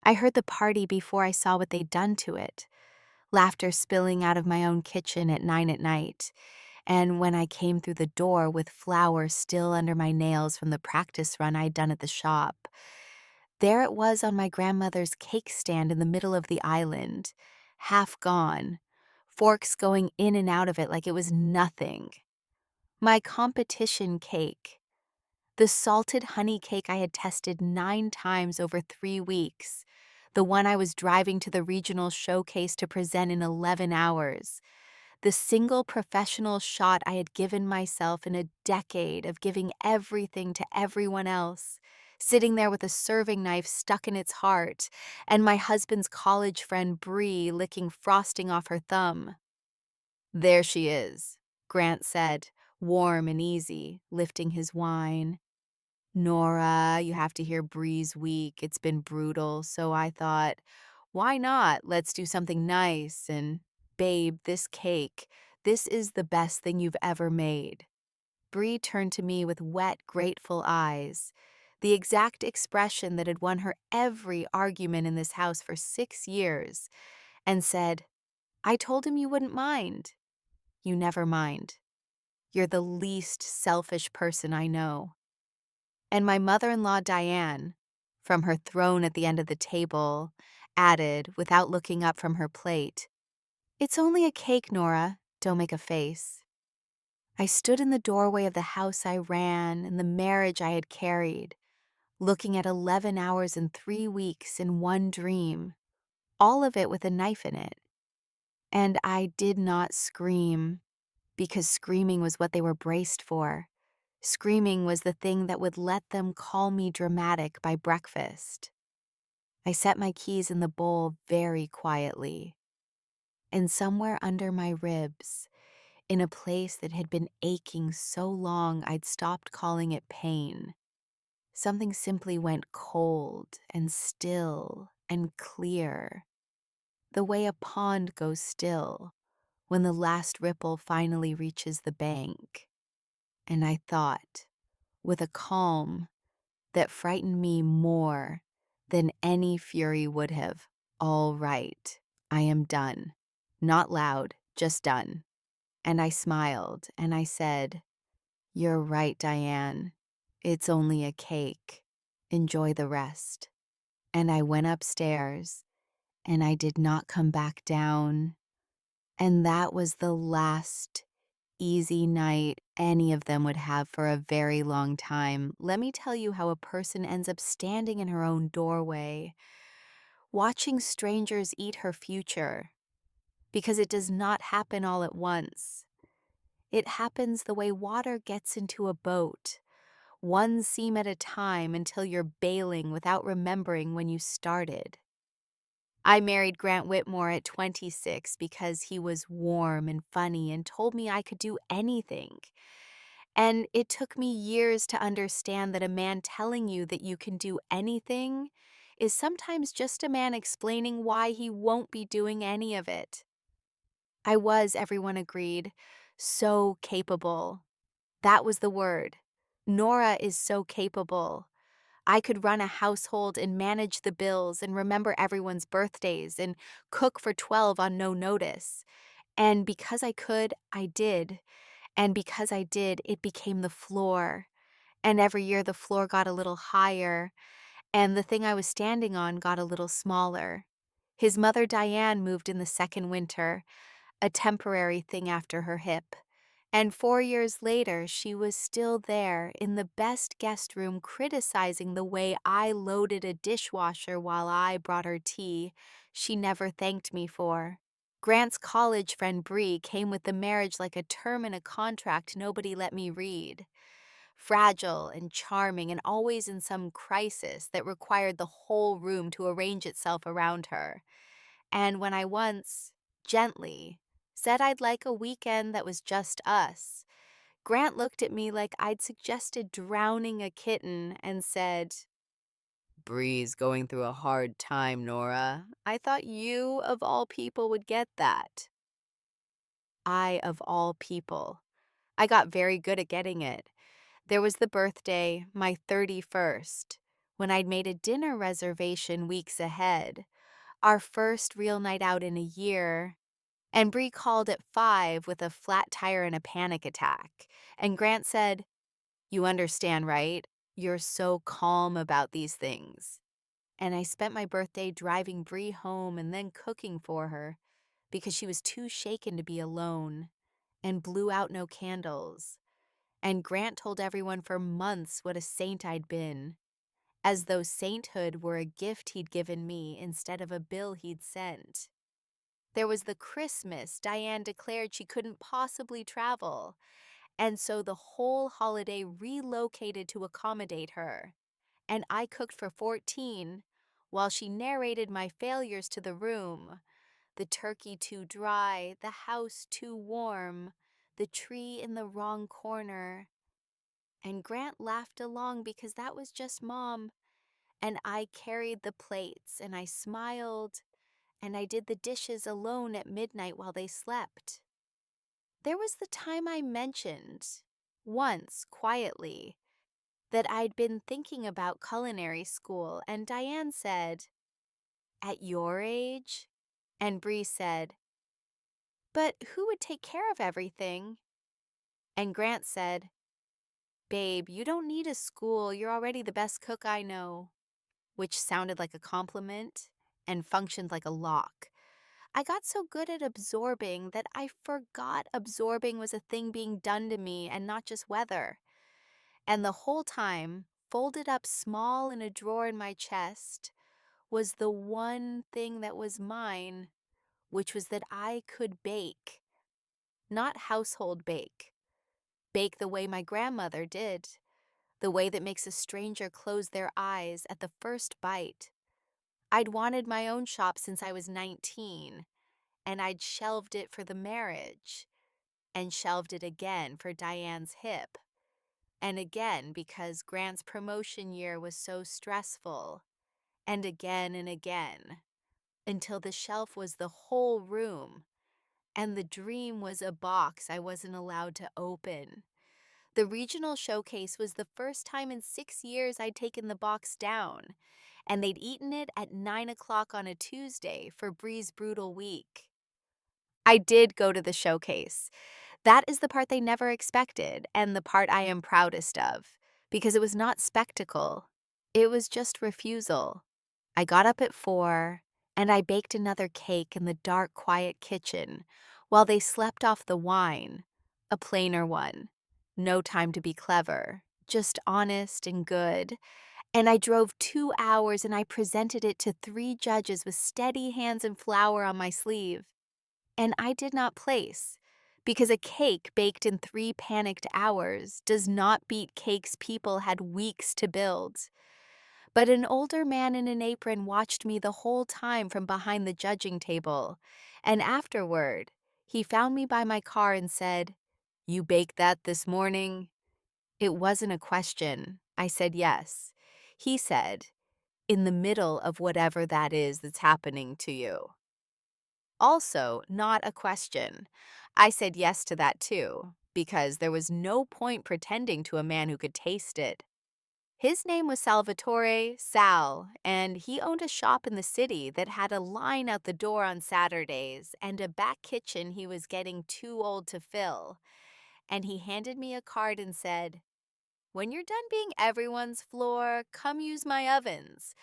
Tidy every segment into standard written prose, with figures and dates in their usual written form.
I heard the party before I saw what they'd done to it, laughter spilling out of my own kitchen at 9 at night. And when I came through the door with flour still under my nails from the practice run I'd done at the shop, there it was on my grandmother's cake stand in the middle of the island, half gone, forks going in and out of it like it was nothing. My competition cake. The salted honey cake I had tested 9 times over 3 weeks. The one I was driving to the regional showcase to present in 11 hours. The single professional shot I had given myself in a decade of giving everything to everyone else, sitting there with a serving knife stuck in its heart, and my husband's college friend Bree licking frosting off her thumb. "There she is," Grant said, warm and easy, lifting his wine. "Nora, you have to hear Bree's week. It's been brutal, so I thought, why not? Let's do something nice. And, babe, this cake, this is the best thing you've ever made." Bree turned to me with wet, grateful eyes, the exact expression that had won her every argument in this house for 6 years, and said, "I told him you wouldn't mind." "You never mind. You're the least selfish person I know." And my mother-in-law, Diane, from her throne at the end of the table, added, without looking up from her plate, "It's only a cake, Nora. Don't make a face." I stood in the doorway of the house I ran and the marriage I had carried, looking at 11 hours and 3 weeks in one dream, all of it with a knife in it. And I did not scream, because screaming was what they were braced for. Screaming was the thing that would let them call me dramatic by breakfast. I set my keys in the bowl very quietly, and somewhere under my ribs, in a place that had been aching so long I'd stopped calling it pain, something simply went cold and still and clear, the way a pond goes still when the last ripple finally reaches the bank. And I thought, with a calm that frightened me more than any fury would have, "All right, I am done." Not loud, just done. And I smiled and I said, "You're right, Diane. It's only a cake. Enjoy the rest." And I went upstairs and I did not come back down. And that was the last easy night any of them would have for a very long time. Let me tell you how a person ends up standing in her own doorway, watching strangers eat her future, because it does not happen all at once. It happens the way water gets into a boat, one seam at a time until you're bailing without remembering when you started. I married Grant Whitmore at 26 because he was warm and funny and told me I could do anything. And it took me years to understand that a man telling you that you can do anything is sometimes just a man explaining why he won't be doing any of it. I was, everyone agreed, so capable. That was the word. Nora is so capable. I could run a household and manage the bills and remember everyone's birthdays and cook for 12 on no notice. And because I could, I did. And because I did, it became the floor. And every year the floor got a little higher, and the thing I was standing on got a little smaller. His mother Diane moved in the second winter, a temporary thing after her hip. And 4 years later, she was still there in the best guest room criticizing the way I loaded a dishwasher while I brought her tea she never thanked me for. Grant's college friend Bree came with the marriage like a term in a contract nobody let me read. Fragile and charming and always in some crisis that required the whole room to arrange itself around her. And when I once, gently, said I'd like a weekend that was just us, Grant looked at me like I'd suggested drowning a kitten and said, "Bree's going through a hard time, Nora. I thought you, of all people, would get that." I, of all people. I got very good at getting it. There was the birthday, my 31st, when I'd made a dinner reservation weeks ahead, our first real night out in a year, and Bree called at 5 with a flat tire and a panic attack. And Grant said, "You understand, right? You're so calm about these things." And I spent my birthday driving Bree home and then cooking for her because she was too shaken to be alone, and blew out no candles. And Grant told everyone for months what a saint I'd been, as though sainthood were a gift he'd given me instead of a bill he'd sent. There was the Christmas Diane declared she couldn't possibly travel, and so the whole holiday relocated to accommodate her. And I cooked for 14 while she narrated my failures to the room. The turkey too dry, the house too warm, the tree in the wrong corner. And Grant laughed along because that was just Mom. And I carried the plates and I smiled and I did the dishes alone at midnight while they slept. There was the time I mentioned, once quietly, that I'd been thinking about culinary school, and Diane said, "At your age?" And Bree said, "But who would take care of everything?" And Grant said, "Babe, you don't need a school. You're already the best cook I know," which sounded like a compliment and functioned like a lock. I got so good at absorbing that I forgot absorbing was a thing being done to me and not just weather. And the whole time, folded up small in a drawer in my chest, was the one thing that was mine, which was that I could bake. Not household bake. Bake the way my grandmother did. The way that makes a stranger close their eyes at the first bite. I'd wanted my own shop since I was 19, and I'd shelved it for the marriage, and shelved it again for Diane's hip, and again because Grant's promotion year was so stressful, and again, until the shelf was the whole room, and the dream was a box I wasn't allowed to open. The regional showcase was the first time in 6 years I'd taken the box down, and they'd eaten it at 9 o'clock on a Tuesday for Bree's brutal week. I did go to the showcase. That is the part they never expected, and the part I am proudest of, because it was not spectacle. It was just refusal. I got up at 4, and I baked another cake in the dark, quiet kitchen while they slept off the wine, a plainer one. No time to be clever, just honest and good. And I drove 2 hours and I presented it to 3 judges with steady hands and flour on my sleeve. And I did not place, because a cake baked in 3 panicked hours does not beat cakes people had weeks to build. But an older man in an apron watched me the whole time from behind the judging table, and afterward, he found me by my car and said, "You baked that this morning?" It wasn't a question. I said yes. He said, "In the middle of whatever that is that's happening to you." Also, not a question. I said yes to that too, because there was no point pretending to a man who could taste it. His name was Salvatore Sal, and he owned a shop in the city that had a line out the door on Saturdays and a back kitchen he was getting too old to fill. And he handed me a card and said, "When you're done being everyone's floor, come use my ovens.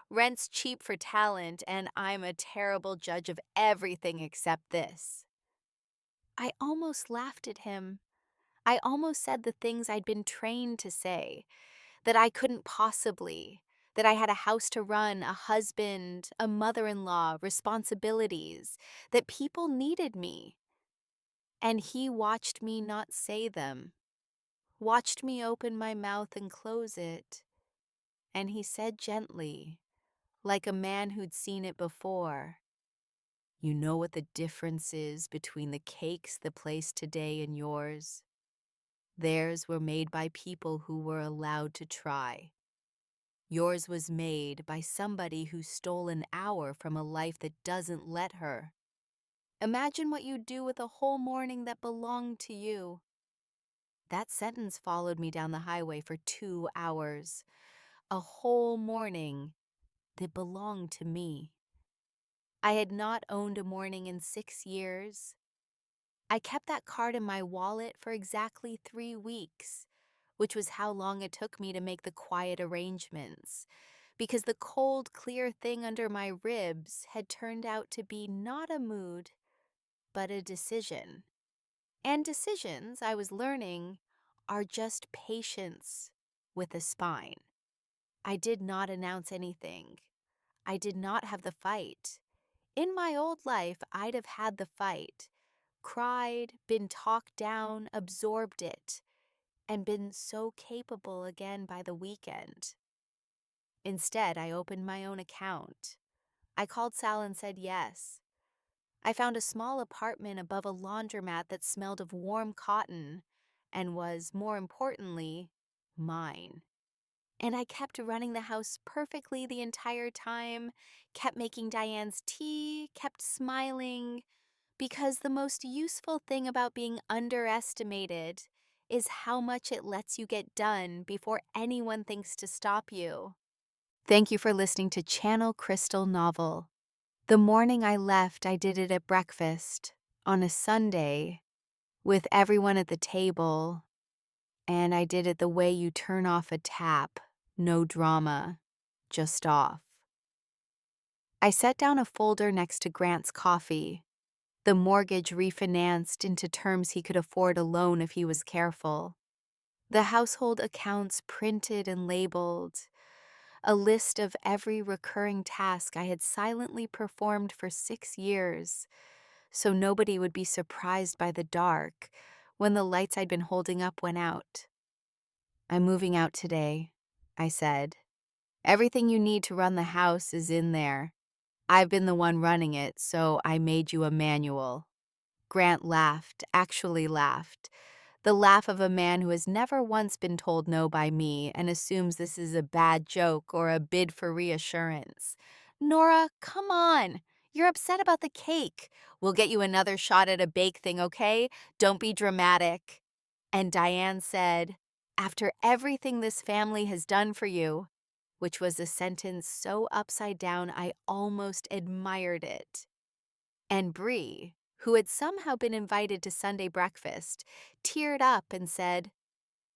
Rent's cheap for talent, and I'm a terrible judge of everything except this." I almost laughed at him. I almost said the things I'd been trained to say, that I couldn't possibly, that I had a house to run, a husband, a mother-in-law, responsibilities, that people needed me. And he watched me not say them, watched me open my mouth and close it, and he said gently, like a man who'd seen it before, "You know what the difference is between the cakes the place today and yours? Theirs were made by people who were allowed to try. Yours was made by somebody who stole an hour from a life that doesn't let her. Imagine what you'd do with a whole morning that belonged to you." That sentence followed me down the highway for 2 hours. a whole morning that belonged to me. I had not owned a morning in 6 years. I kept that card in my wallet for exactly 3 weeks, which was how long it took me to make the quiet arrangements, because the cold, clear thing under my ribs had turned out to be not a mood, but a decision. And decisions, I was learning, are just patience with a spine. I did not announce anything. I did not have the fight. In my old life, I'd have had the fight, cried, been talked down, absorbed it, and been so capable again by the weekend. Instead, I opened my own account. I called Sal and said yes. I found a small apartment above a laundromat that smelled of warm cotton and was, more importantly, mine. And I kept running the house perfectly the entire time, kept making Diane's tea, kept smiling, because the most useful thing about being underestimated is how much it lets you get done before anyone thinks to stop you. Thank you for listening to Channel Crystal Novel. The morning I left, I did it at breakfast, on a Sunday, with everyone at the table, and I did it the way you turn off a tap, no drama, just off. I set down a folder next to Grant's coffee, the mortgage refinanced into terms he could afford a loan if he was careful, the household accounts printed and labeled, a list of every recurring task I had silently performed for 6 years, so nobody would be surprised by the dark when the lights I'd been holding up went out. "I'm moving out today," I said. "Everything you need to run the house is in there. I've been the one running it, so I made you a manual." Grant laughed, actually laughed. The laugh of a man who has never once been told no by me and assumes this is a bad joke or a bid for reassurance. "Nora, come on. You're upset about the cake. We'll get you another shot at a bake thing, okay? Don't be dramatic." And Diane said, "After everything this family has done for you," which was a sentence so upside down I almost admired it. And Bree, who had somehow been invited to Sunday breakfast, teared up and said,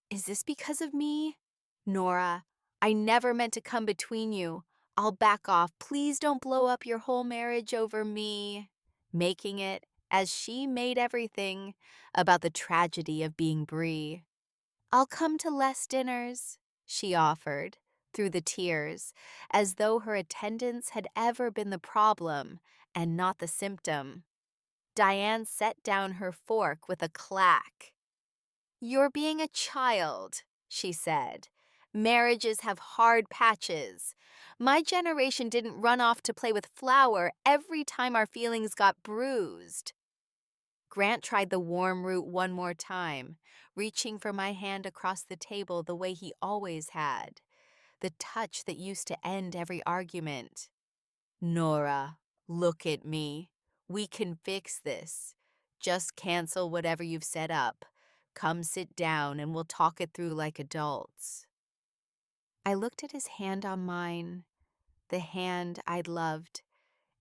"Is this because of me? Nora, I never meant to come between you. I'll back off. Please don't blow up your whole marriage over me." Making it, as she made everything, about the tragedy of being Bree. "I'll come to less dinners," she offered, through the tears, as though her attendance had ever been the problem and not the symptom. Diane set down her fork with a clack. "You're being a child," she said. "Marriages have hard patches. My generation didn't run off to play with flour every time our feelings got bruised." Grant tried the warm root one more time, reaching for my hand across the table the way he always had, the touch that used to end every argument. "Nora, look at me. We can fix this. Just cancel whatever you've set up. Come sit down and we'll talk it through like adults." I looked at his hand on mine, the hand I'd loved,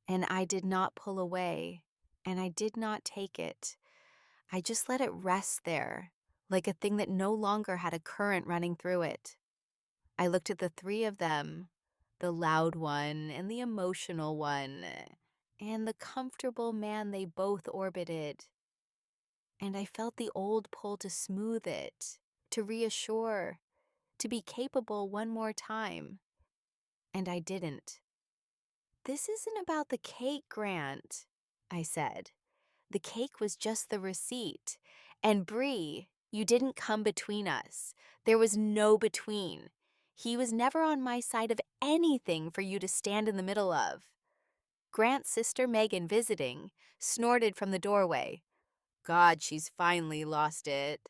and I did not pull away, and I did not take it. I just let it rest there, like a thing that no longer had a current running through it. I looked at the three of them, the loud one and the emotional one, and the comfortable man they both orbited. And I felt the old pull to smooth it, to reassure, to be capable one more time. And I didn't. "This isn't about the cake, Grant," I said. "The cake was just the receipt. And Bree, you didn't come between us. There was no between. He was never on my side of anything for you to stand in the middle of." Grant's sister Megan, visiting, snorted from the doorway. "God, she's finally lost it."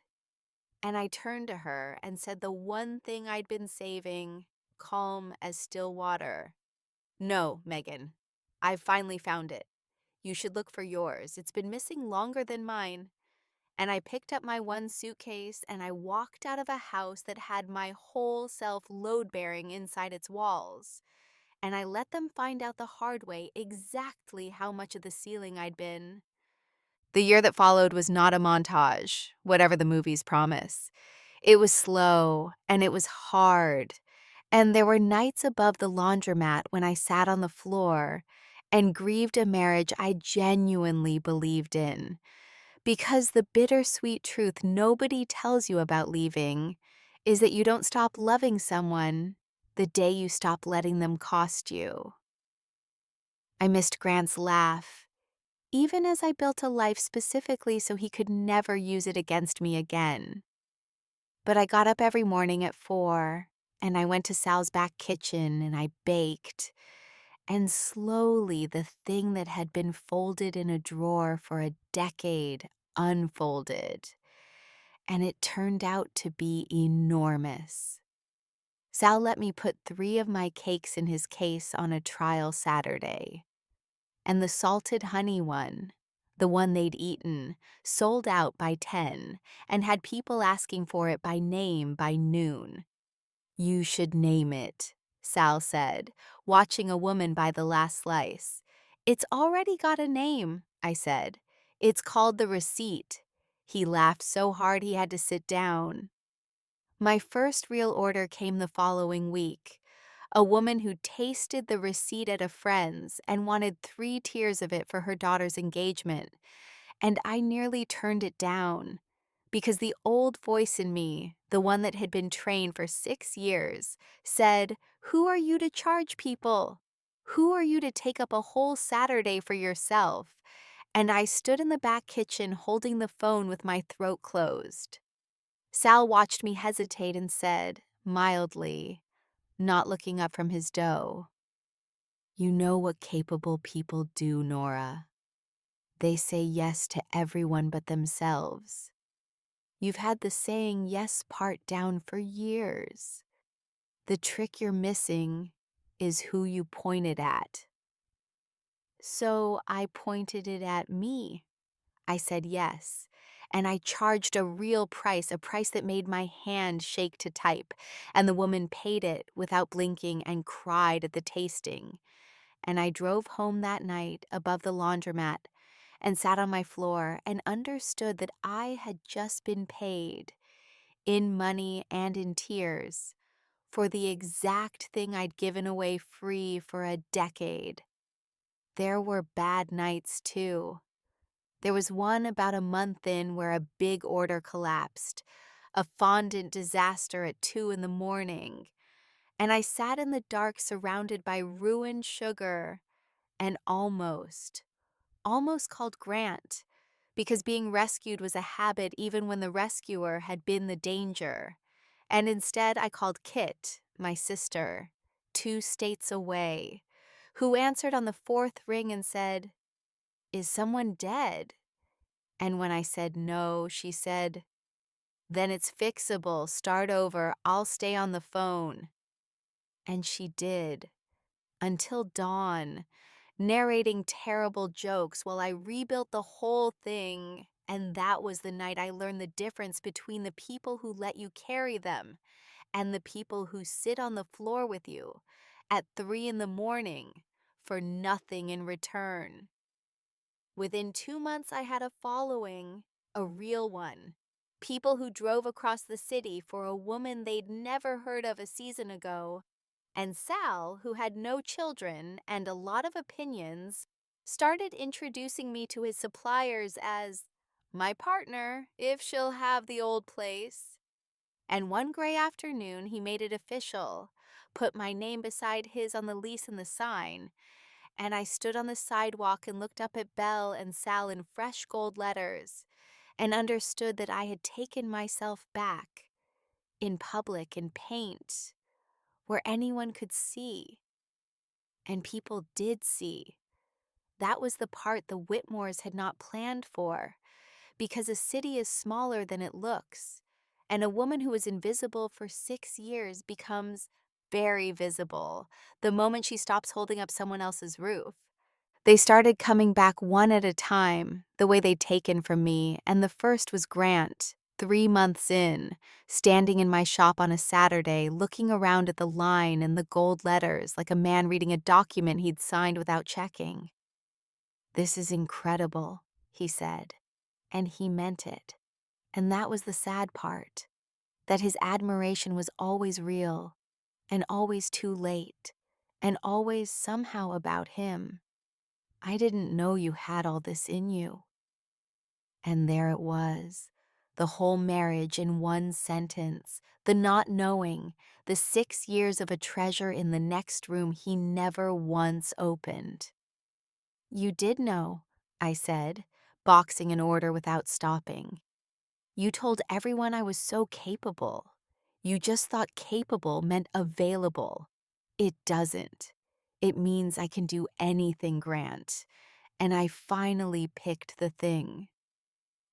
And I turned to her and said the one thing I'd been saving, calm as still water. "No, Megan, I've finally found it. You should look for yours. It's been missing longer than mine. And I picked up my one suitcase and I walked out of a house that had my whole self load bearing inside its walls. And I let them find out the hard way exactly how much of the ceiling I'd been. The year that followed was not a montage, whatever the movies promise. It was slow and it was hard. And there were nights above the laundromat when I sat on the floor and grieved a marriage I genuinely believed in. Because the bittersweet truth nobody tells you about leaving is that you don't stop loving someone the day you stop letting them cost you. I missed Grant's laugh, even as I built a life specifically so he could never use it against me again. But I got up every morning at 4, and I went to Sal's back kitchen and I baked. And slowly, the thing that had been folded in a drawer for a decade unfolded. And it turned out to be enormous. Sal let me put 3 of my cakes in his case on a trial Saturday. And the salted honey one, the one they'd eaten, sold out by 10 and had people asking for it by name by noon. "You should name it," Sal said, watching a woman buy the last slice. "It's already got a name," I said. "It's called the receipt." He laughed so hard he had to sit down. My first real order came the following week. A woman who tasted the receipt at a friend's and wanted 3 tiers of it for her daughter's engagement. And I nearly turned it down because the old voice in me, the one that had been trained for 6 years, said, "Who are you to charge people? Who are you to take up a whole Saturday for yourself?" And I stood in the back kitchen holding the phone with my throat closed. Sal watched me hesitate and said, mildly, not looking up from his dough, "You know what capable people do, Nora. They say yes to everyone but themselves. You've had the saying yes part down for years. The trick you're missing is who you point it at." So I pointed it at me. I said yes, and I charged a real price, a price that made my hand shake to type, and the woman paid it without blinking and cried at the tasting. And I drove home that night above the laundromat and sat on my floor and understood that I had just been paid, in money and in tears, for the exact thing I'd given away free for a decade. There were bad nights, too. There was one about a month in where a big order collapsed, a fondant disaster at 2 in the morning, and I sat in the dark surrounded by ruined sugar and almost called Grant, because being rescued was a habit even when the rescuer had been the danger. And instead I called Kit, my sister, 2 states away, who answered on the 4th ring and said, "Is someone dead?" And when I said no, she said, "Then it's fixable. Start over. I'll stay on the phone." And she did, until dawn, narrating terrible jokes while I rebuilt the whole thing. And that was the night I learned the difference between the people who let you carry them and the people who sit on the floor with you at 3 in the morning for nothing in return. Within 2 months, I had a following, a real one. People who drove across the city for a woman they'd never heard of a season ago. And Sal, who had no children and a lot of opinions, started introducing me to his suppliers as my partner, if she'll have the old place. And one gray afternoon, he made it official, put my name beside his on the lease and the sign, and I stood on the sidewalk and looked up at Belle and Sal in fresh gold letters and understood that I had taken myself back, in public, in paint, where anyone could see. And people did see. That was the part the Whitmores had not planned for, because a city is smaller than it looks, and a woman who was invisible for 6 years becomes very visible the moment she stops holding up someone else's roof. They started coming back one at a time, the way they'd taken from me, and the first was Grant, 3 months in, standing in my shop on a Saturday, looking around at the line and the gold letters like a man reading a document he'd signed without checking. "This is incredible," he said, and he meant it. And that was the sad part, that his admiration was always real, and always too late, and always somehow about him. "I didn't know you had all this in you." And there it was, the whole marriage in one sentence, the not knowing, the 6 years of a treasure in the next room he never once opened. "You did know," I said, boxing an order without stopping. "You told everyone I was so capable. You just thought capable meant available. It doesn't. It means I can do anything, Grant. And I finally picked the thing."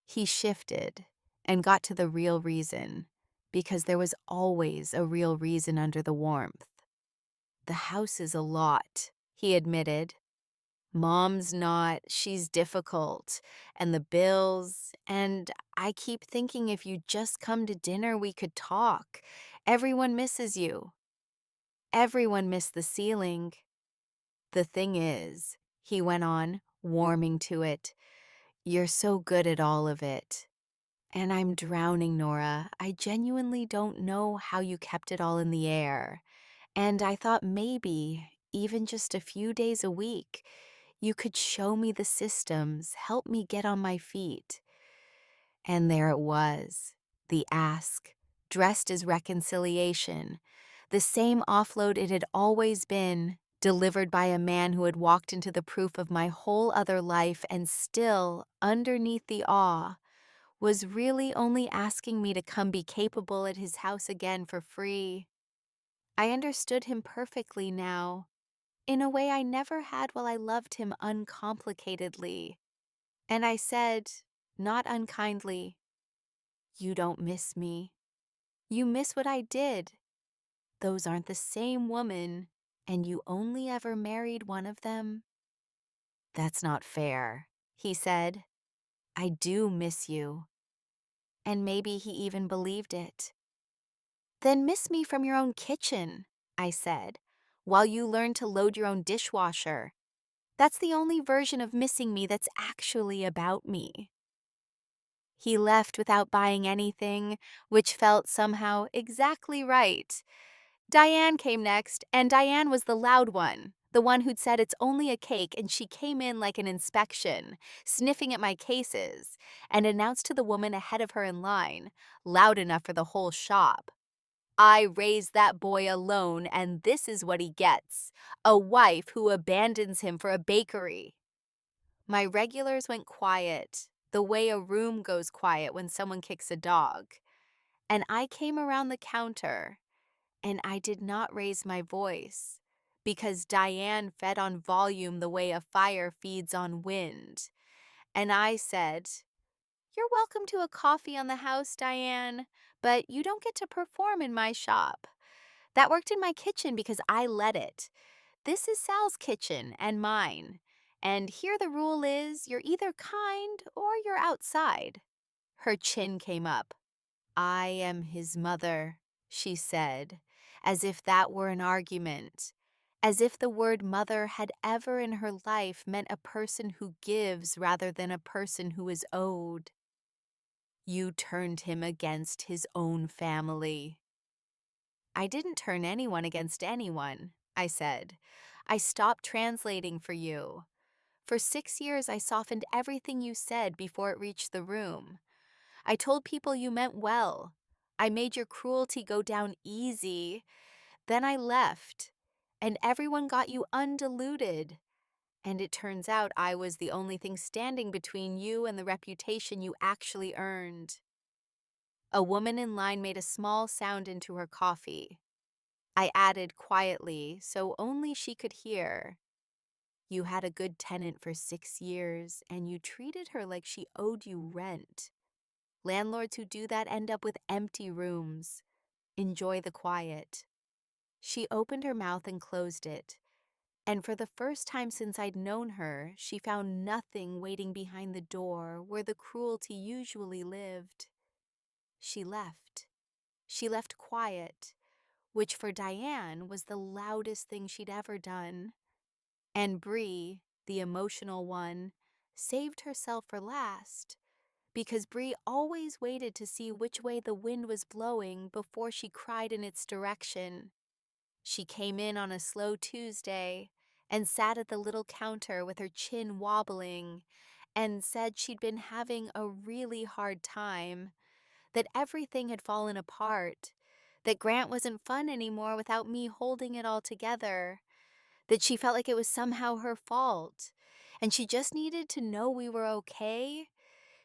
He shifted and got to the real reason, because there was always a real reason under the warmth. "The house is a lot," he admitted. "Mom's not, she's difficult, and the bills, and I keep thinking if you'd just come to dinner we could talk. Everyone misses you. Everyone missed the ceiling. The thing is," he went on, warming to it, "you're so good at all of it. And I'm drowning, Nora. I genuinely don't know how you kept it all in the air. And I thought maybe, even just a few days a week, you could show me the systems, help me get on my feet." And there it was, the ask, dressed as reconciliation, the same offload it had always been, delivered by a man who had walked into the proof of my whole other life and still, underneath the awe, was really only asking me to come be capable at his house again for free. I understood him perfectly now, in a way I never had while I loved him uncomplicatedly. And I said, not unkindly, "You don't miss me. You miss what I did. Those aren't the same woman, and you only ever married one of them." "That's not fair," he said. "I do miss you." And maybe he even believed it. "Then miss me from your own kitchen," I said, "while you learn to load your own dishwasher. That's the only version of missing me that's actually about me." He left without buying anything, which felt somehow exactly right. Diane came next, and Diane was the loud one, the one who'd said it's only a cake, and she came in like an inspection, sniffing at my cases, and announced to the woman ahead of her in line, loud enough for the whole shop, "I raised that boy alone, and this is what he gets. A wife who abandons him for a bakery." My regulars went quiet, the way a room goes quiet when someone kicks a dog. And I came around the counter, and I did not raise my voice, because Diane fed on volume the way a fire feeds on wind. And I said, "You're welcome to a coffee on the house, Diane, but you don't get to perform in my shop. That worked in my kitchen because I let it. This is Sal's kitchen and mine. And here the rule is you're either kind or you're outside." Her chin came up. "I am his mother," she said, as if that were an argument, as if the word mother had ever in her life meant a person who gives rather than a person who is owed. "You turned him against his own family." "I didn't turn anyone against anyone," I said. "I stopped translating for you. For 6 years I softened everything you said before it reached the room. I told people you meant well. I made your cruelty go down easy. Then I left, and everyone got you undiluted. And it turns out I was the only thing standing between you and the reputation you actually earned." A woman in line made a small sound into her coffee. I added quietly, so only she could hear, "You had a good tenant for 6 years, and you treated her like she owed you rent. Landlords who do that end up with empty rooms. Enjoy the quiet." She opened her mouth and closed it, And for the first time since I'd known her, she found nothing waiting behind the door where the cruelty usually lived. She left. She left quiet, which for Diane was the loudest thing she'd ever done. And Bree, the emotional one, saved herself for last, because Bree always waited to see which way the wind was blowing before she cried in its direction. She came in on a slow Tuesday and sat at the little counter with her chin wobbling and said she'd been having a really hard time, that everything had fallen apart, that Grant wasn't fun anymore without me holding it all together, that she felt like it was somehow her fault, and she just needed to know we were okay.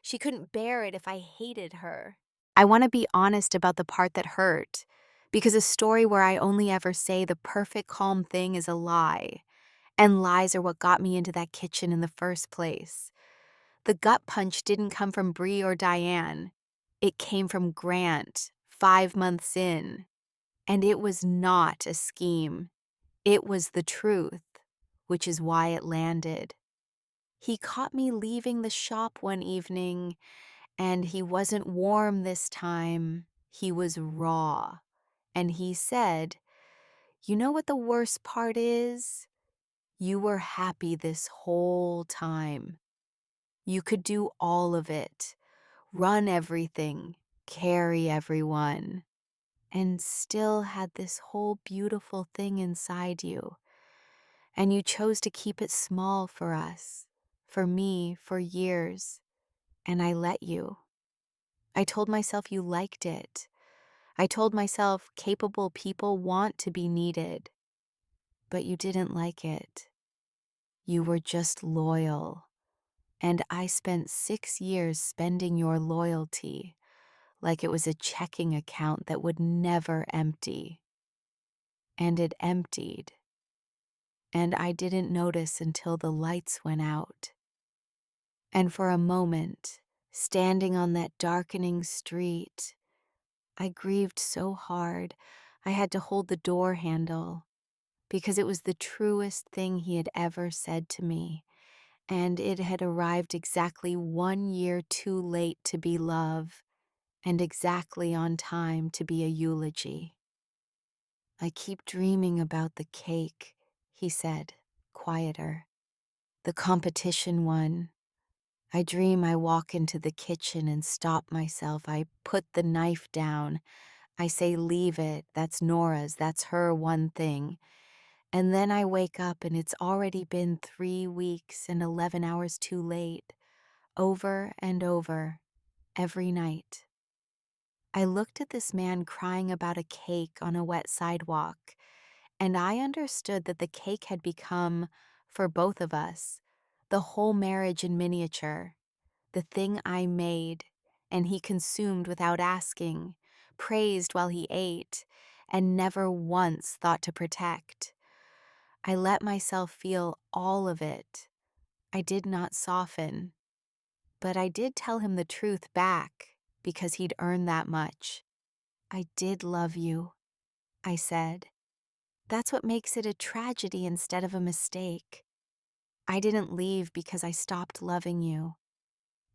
She couldn't bear it if I hated her. I want to be honest about the part that hurt, because a story where I only ever say the perfect calm thing is a lie, and lies are what got me into that kitchen in the first place. The gut punch didn't come from Bree or Diane. It came from Grant, 5 months in. And it was not a scheme. It was the truth, which is why it landed. He caught me leaving the shop one evening, and he wasn't warm this time. He was raw. And he said, "You know what the worst part is? You were happy this whole time. You could do all of it, run everything, carry everyone, and still had this whole beautiful thing inside you. And you chose to keep it small for us, for me, for years. And I let you. I told myself you liked it. I told myself capable people want to be needed. But you didn't like it. You were just loyal. And I spent 6 years spending your loyalty like it was a checking account that would never empty. And it emptied. And I didn't notice until the lights went out. And for a moment, standing on that darkening street, I grieved so hard I had to hold the door handle, because it was the truest thing he had ever said to me, and it had arrived exactly 1 year too late to be love, and exactly on time to be a eulogy. "I keep dreaming about the cake," he said, quieter. "The competition one. I dream I walk into the kitchen and stop myself. I put the knife down. I say, 'Leave it. That's Nora's. That's her one thing.' And then I wake up and it's already been 3 weeks and 11 hours too late. Over and over, every night." I looked at this man crying about a cake on a wet sidewalk, and I understood that the cake had become, for both of us, the whole marriage in miniature, the thing I made, and he consumed without asking, praised while he ate, and never once thought to protect. I let myself feel all of it. I did not soften, but I did tell him the truth back, because he'd earned that much. "I did love you," I said. "That's what makes it a tragedy instead of a mistake. I didn't leave because I stopped loving you.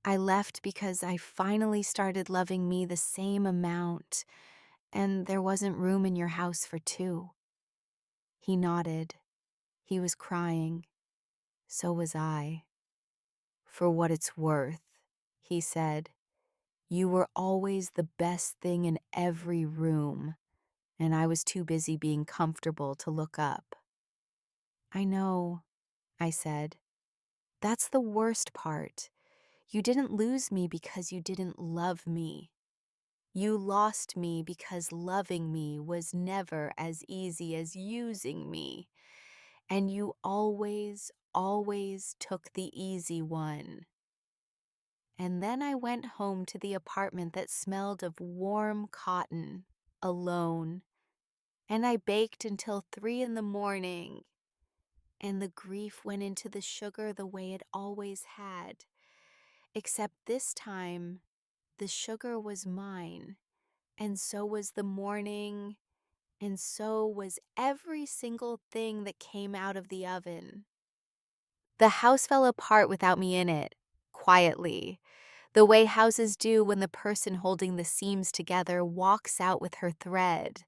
I left because I finally started loving me the same amount, and there wasn't room in your house for two." He nodded. He was crying. So was I. "For what it's worth," he said, "you were always the best thing in every room, and I was too busy being comfortable to look up." "I know," I said. "That's the worst part. You didn't lose me because you didn't love me. You lost me because loving me was never as easy as using me. And you always, always took the easy one." And then I went home to the apartment that smelled of warm cotton, alone. And I baked until 3 in the morning. And the grief went into the sugar the way it always had. Except this time, the sugar was mine. And so was the morning and so was every single thing that came out of the oven. The house fell apart without me in it, quietly, the way houses do when the person holding the seams together walks out with her thread.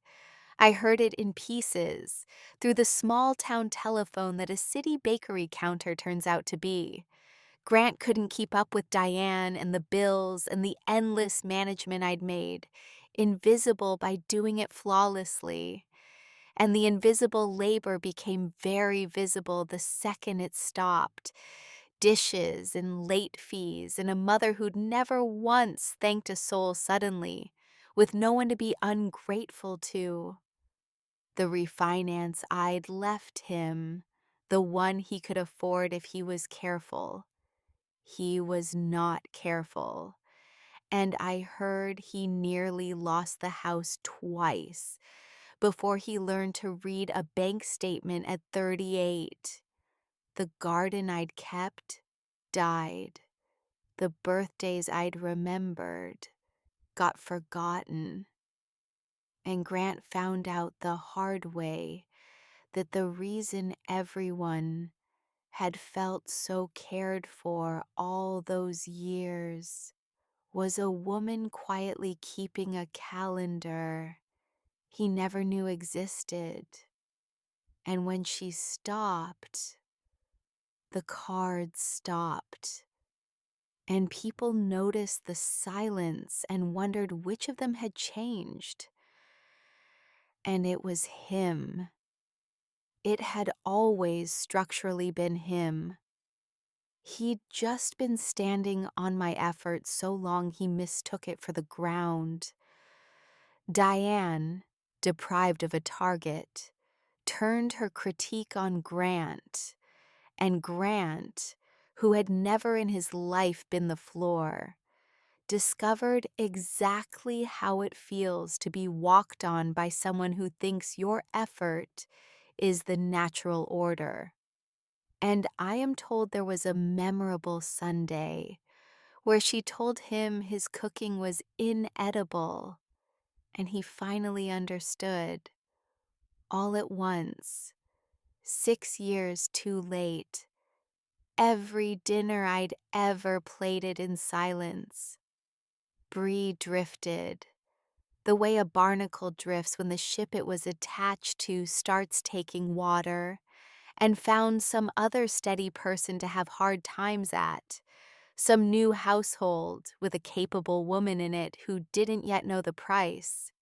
I heard it in pieces, through the small town telephone that a city bakery counter turns out to be. Grant couldn't keep up with Diane and the bills and the endless management I'd made, invisible by doing it flawlessly. And the invisible labor became very visible the second it stopped. Dishes and late fees, and a mother who'd never once thanked a soul suddenly, with no one to be ungrateful to. The refinance I'd left him, the one he could afford if he was careful. He was not careful. And I heard he nearly lost the house twice before he learned to read a bank statement at 38. The garden I'd kept died. The birthdays I'd remembered got forgotten. And Grant found out the hard way that the reason everyone had felt so cared for all those years was a woman quietly keeping a calendar he never knew existed. And when she stopped, the cards stopped. And people noticed the silence and wondered which of them had changed. And it was him. It had always structurally been him. He'd just been standing on my effort so long he mistook it for the ground. Diane, deprived of a target, turned her critique on Grant, and Grant, who had never in his life been the floor, discovered exactly how it feels to be walked on by someone who thinks your effort is the natural order. And I am told there was a memorable Sunday where she told him his cooking was inedible, and he finally understood. All at once, 6 years too late, every dinner I'd ever plated in silence. Bree drifted, the way a barnacle drifts when the ship it was attached to starts taking water, and found some other steady person to have hard times at, some new household with a capable woman in it who didn't yet know the price.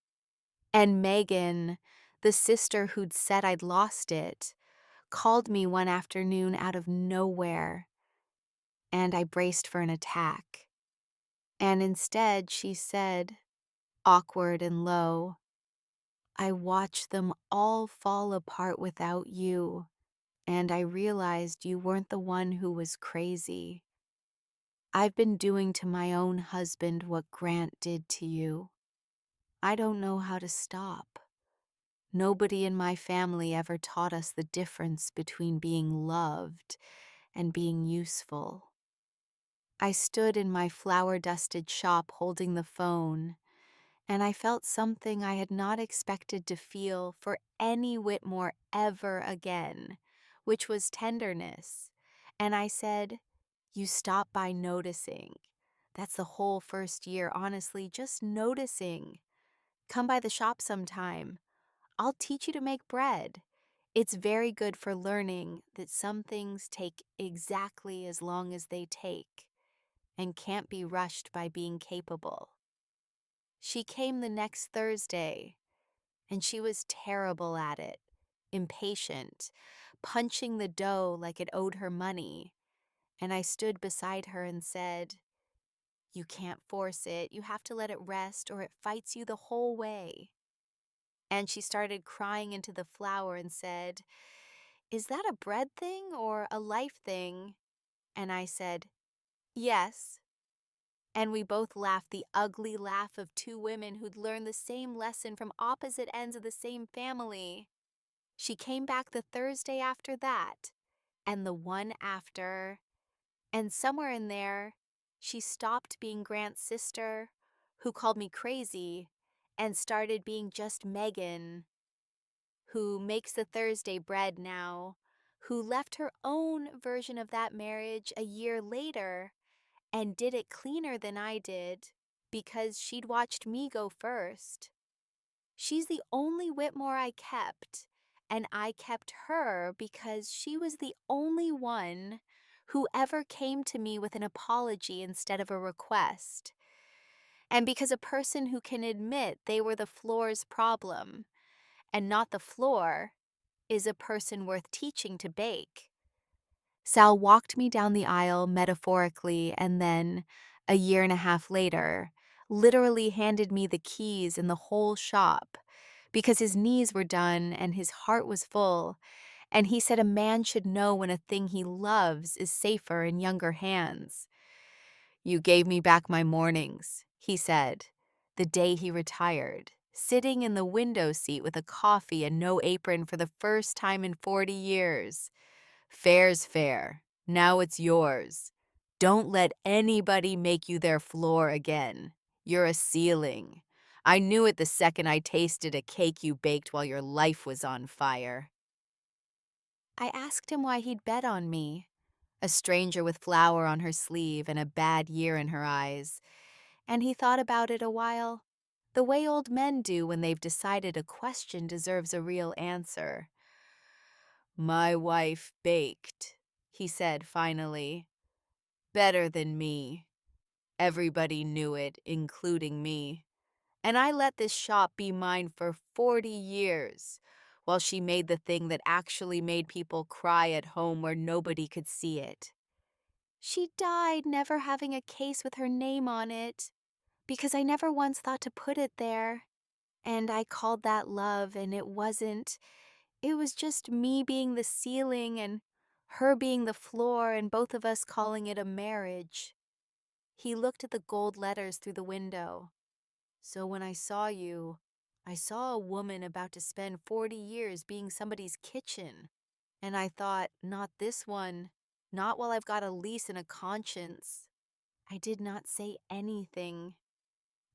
And Megan, the sister who'd said I'd lost it, called me one afternoon out of nowhere, and I braced for an attack. And instead, she said, awkward and low, I watched them all fall apart without you, and I realized you weren't the one who was crazy. I've been doing to my own husband what Grant did to you. I don't know how to stop. Nobody in my family ever taught us the difference between being loved and being useful. I stood in my flour-dusted shop holding the phone, and I felt something I had not expected to feel for any Whitmore ever again, which was tenderness. And I said, you stop by noticing. That's the whole first year, honestly, just noticing. Come by the shop sometime. I'll teach you to make bread. It's very good for learning that some things take exactly as long as they take and can't be rushed by being capable. She came the next Thursday, and she was terrible at it, impatient, punching the dough like it owed her money. And I stood beside her and said, you can't force it. You have to let it rest or it fights you the whole way. And she started crying into the flour and said, is that a bread thing or a life thing? And I said, yes. And we both laughed the ugly laugh of two women who'd learned the same lesson from opposite ends of the same family. She came back the Thursday after that, and the one after, and somewhere in there, she stopped being Grant's sister, who called me crazy, and started being just Megan, who makes the Thursday bread now, who left her own version of that marriage a year later and did it cleaner than I did because she'd watched me go first. She's the only Whitmore I kept, and I kept her because she was the only one who ever came to me with an apology instead of a request, and because a person who can admit they were the floor's problem and not the floor is a person worth teaching to bake. Sal walked me down the aisle metaphorically and then, a year and a half later, literally handed me the keys in the whole shop because his knees were done and his heart was full, and he said a man should know when a thing he loves is safer in younger hands. "You gave me back my mornings," he said, the day he retired, sitting in the window seat with a coffee and no apron for the first time in 40 years. "Fair's fair. Now it's yours. Don't let anybody make you their floor again. You're a ceiling. I knew it the second I tasted a cake you baked while your life was on fire." I asked him why he'd bet on me, a stranger with flour on her sleeve and a bad year in her eyes, and he thought about it a while, the way old men do when they've decided a question deserves a real answer. "My wife baked," he said finally. "Better than me. Everybody knew it, including me. And I let this shop be mine for 40 years, while she made the thing that actually made people cry at home where nobody could see it. She died never having a case with her name on it, because I never once thought to put it there. And I called that love, and it wasn't. It was just me being the ceiling and her being the floor, and both of us calling it a marriage." He looked at the gold letters through the window. "So when I saw you, I saw a woman about to spend 40 years being somebody's kitchen. And I thought, not this one, not while I've got a lease and a conscience." I did not say anything.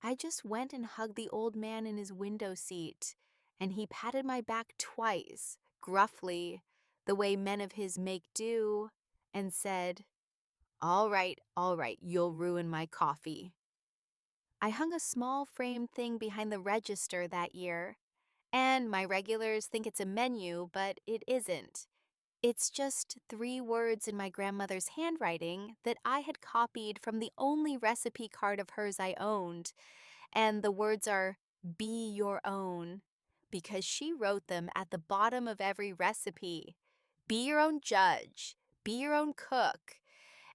I just went and hugged the old man in his window seat, and he patted my back twice, gruffly, the way men of his make do, and said, all right, you'll ruin my coffee." I hung a small framed thing behind the register that year, and my regulars think it's a menu, but it isn't. It's just 3 words in my grandmother's handwriting that I had copied from the only recipe card of hers I owned, and the words are "Be your own," because she wrote them at the bottom of every recipe. Be your own judge, be your own cook,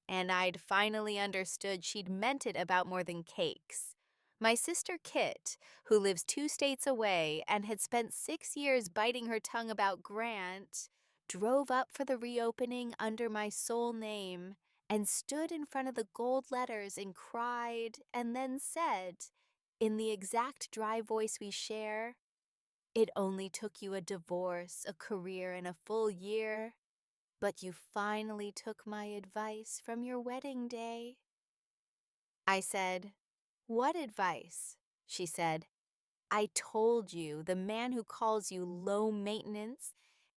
and I'd finally understood she'd meant it about more than cakes. My sister Kit, who lives 2 states away and had spent 6 years biting her tongue about Grant, drove up for the reopening under my sole name and stood in front of the gold letters and cried and then said, in the exact dry voice we share, "It only took you a divorce, a career, and a full year, but you finally took my advice from your wedding day." I said, "What advice?" She said, "I told you the man who calls you low maintenance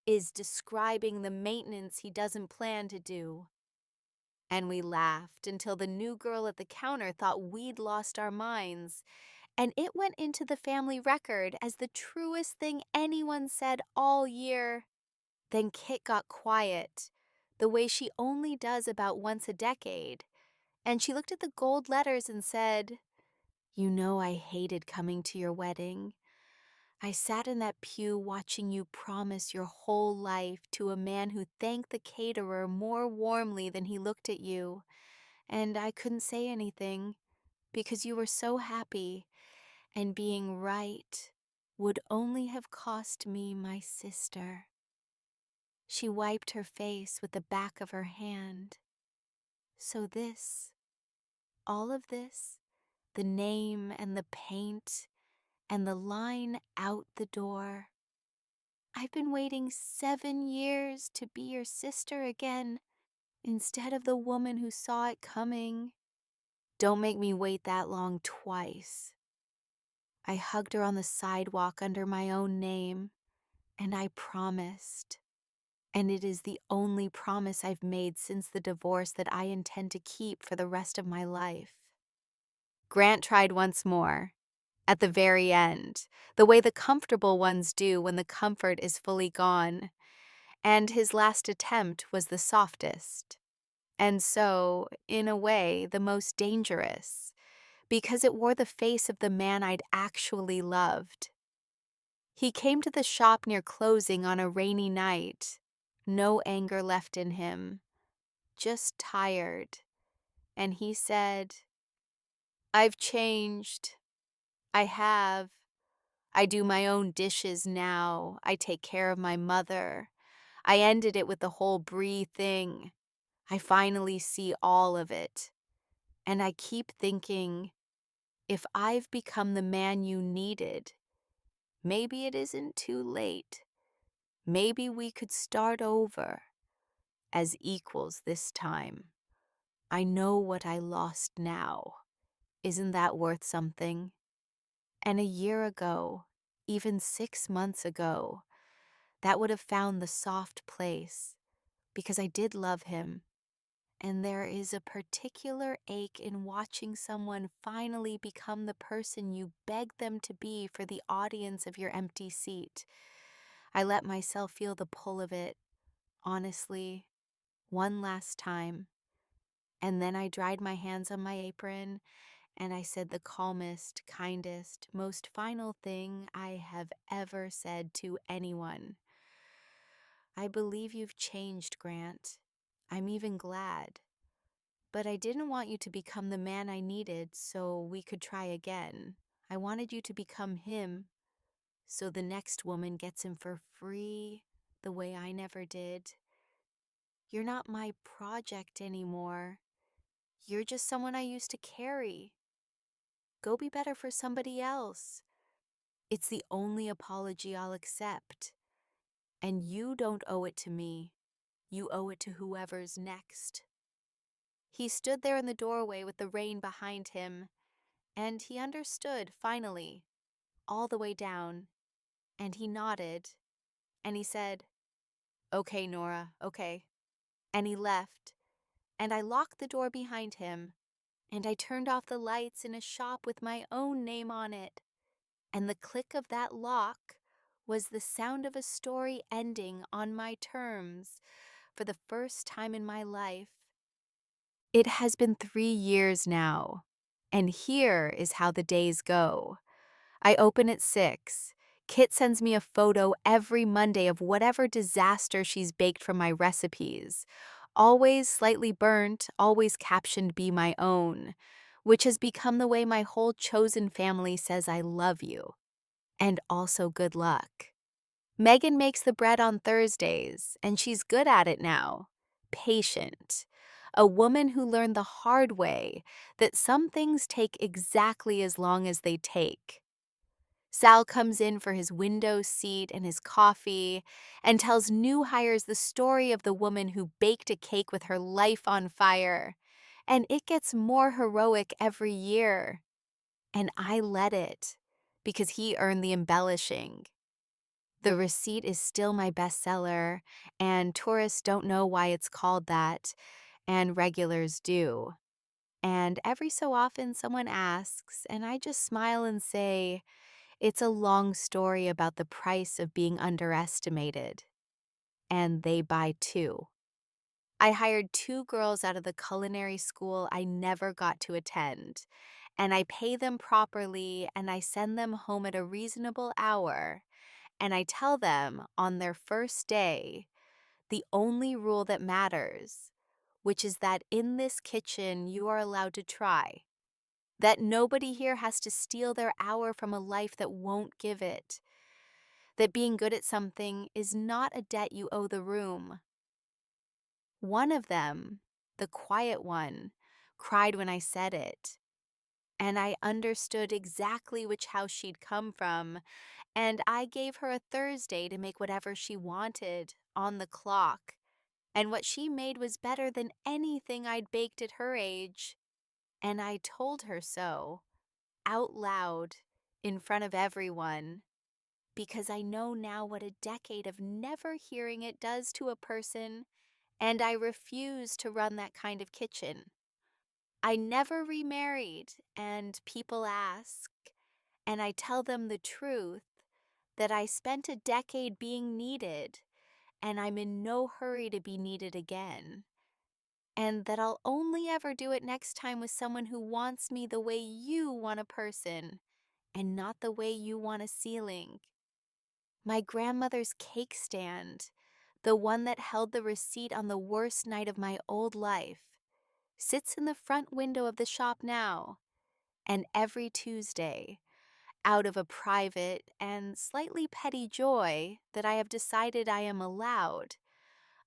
is describing the maintenance he doesn't plan to do." And we laughed until the new girl at the counter thought we'd lost our minds, and it went into the family record as the truest thing anyone said all year. Then Kit got quiet, the way she only does about once a decade, and she looked at the gold letters and said, "You know I hated coming to your wedding. I sat in that pew watching you promise your whole life to a man who thanked the caterer more warmly than he looked at you, and I couldn't say anything because you were so happy, and being right would only have cost me my sister." She wiped her face with the back of her hand. "So this, all of this, the name and the paint and the line out the door. I've been waiting 7 years to be your sister again instead of the woman who saw it coming. Don't make me wait that long twice." I hugged her on the sidewalk under my own name, and I promised. And it is the only promise I've made since the divorce that I intend to keep for the rest of my life. Grant tried once more, at the very end, the way the comfortable ones do when the comfort is fully gone, and his last attempt was the softest, and so, in a way, the most dangerous, because it wore the face of the man I'd actually loved. He came to the shop near closing on a rainy night, no anger left in him, just tired, and he said, "I've changed. I have. I do my own dishes now. I take care of my mother. I ended it with the whole Brie thing. I finally see all of it. And I keep thinking, if I've become the man you needed, maybe it isn't too late. Maybe we could start over as equals this time. I know what I lost now. Isn't that worth something? And a year ago, even 6 months ago, that would have found the soft place because I did love him. And there is a particular ache in watching someone finally become the person you begged them to be for the audience of your empty seat. I let myself feel the pull of it, honestly, one last time. And then I dried my hands on my apron and I said the calmest, kindest, most final thing I have ever said to anyone. I believe you've changed, Grant. I'm even glad. But I didn't want you to become the man I needed so we could try again. I wanted you to become him so the next woman gets him for free the way I never did. You're not my project anymore. You're just someone I used to carry. Go be better for somebody else. It's the only apology I'll accept. And you don't owe it to me. You owe it to whoever's next. He stood there in the doorway with the rain behind him, and he understood, finally, all the way down, and he nodded, and he said, "Okay, Nora, okay." And he left, and I locked the door behind him, and I turned off the lights in a shop with my own name on it. And the click of that lock was the sound of a story ending on my terms for the first time in my life. It has been 3 years now, and here is how the days go. I open at 6. Kit sends me a photo every Monday of whatever disaster she's baked from my recipes. Always slightly burnt, always captioned "Be my own," which has become the way my whole chosen family says I love you. And also good luck. Megan makes the bread on Thursdays, and she's good at it now. Patient. A woman who learned the hard way that some things take exactly as long as they take. Sal comes in for his window seat and his coffee and tells new hires the story of the woman who baked a cake with her life on fire. And it gets more heroic every year. And I let it because he earned the embellishing. The receipt is still my bestseller, and tourists don't know why it's called that, and regulars do. And every so often someone asks, and I just smile and say, it's a long story about the price of being underestimated. And they buy too. I hired 2 girls out of the culinary school I never got to attend, and I pay them properly and I send them home at a reasonable hour. And I tell them on their first day the only rule that matters, which is that in this kitchen you are allowed to try. That nobody here has to steal their hour from a life that won't give it. That being good at something is not a debt you owe the room. One of them, the quiet one, cried when I said it. And I understood exactly which house she'd come from, and I gave her a Thursday to make whatever she wanted, on the clock. And what she made was better than anything I'd baked at her age. And I told her so, out loud, in front of everyone. because I know now what a decade of never hearing it does to a person, and I refuse to run that kind of kitchen. I never remarried, and people ask, and I tell them the truth that I spent a decade being needed, and I'm in no hurry to be needed again, and that I'll only ever do it next time with someone who wants me the way you want a person, and not the way you want a ceiling. My grandmother's cake stand, the one that held the receipt on the worst night of my old life, sits in the front window of the shop now, and every Tuesday, out of a private and slightly petty joy that I have decided I am allowed,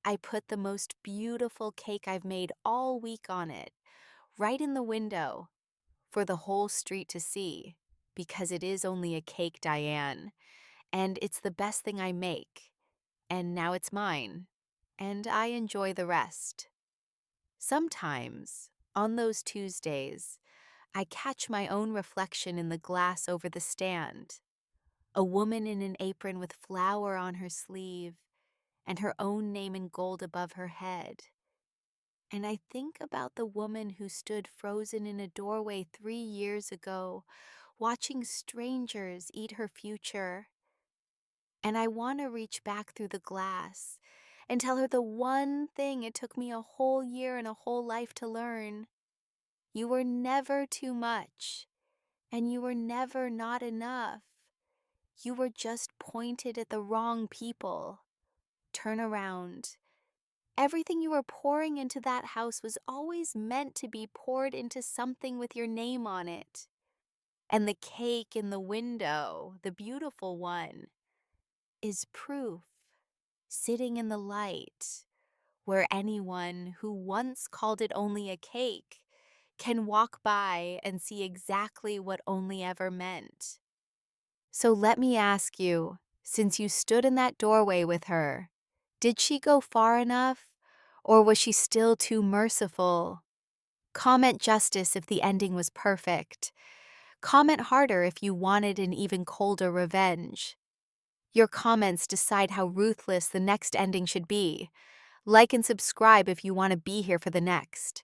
I put the most beautiful cake I've made all week on it, right in the window, for the whole street to see, because it is only a cake, Diane, and it's the best thing I make, and now it's mine, and I enjoy the rest. Sometimes, on those Tuesdays, I catch my own reflection in the glass over the stand. A woman in an apron with flower on her sleeve and her own name in gold above her head. And I think about the woman who stood frozen in a doorway 3 years ago, watching strangers eat her future. And I want to reach back through the glass and tell her the one thing it took me a whole year and a whole life to learn. You were never too much, and you were never not enough. You were just pointed at the wrong people. Turn around. Everything you were pouring into that house was always meant to be poured into something with your name on it. And the cake in the window, the beautiful one, is proof, sitting in the light, where anyone who once called it only a cake can walk by and see exactly what only ever meant. So let me ask you, since you stood in that doorway with her, did she go far enough, or was she still too merciful? Comment justice if the ending was perfect. Comment harder if you wanted an even colder revenge. Your comments decide how ruthless the next ending should be. Like and subscribe if you want to be here for the next.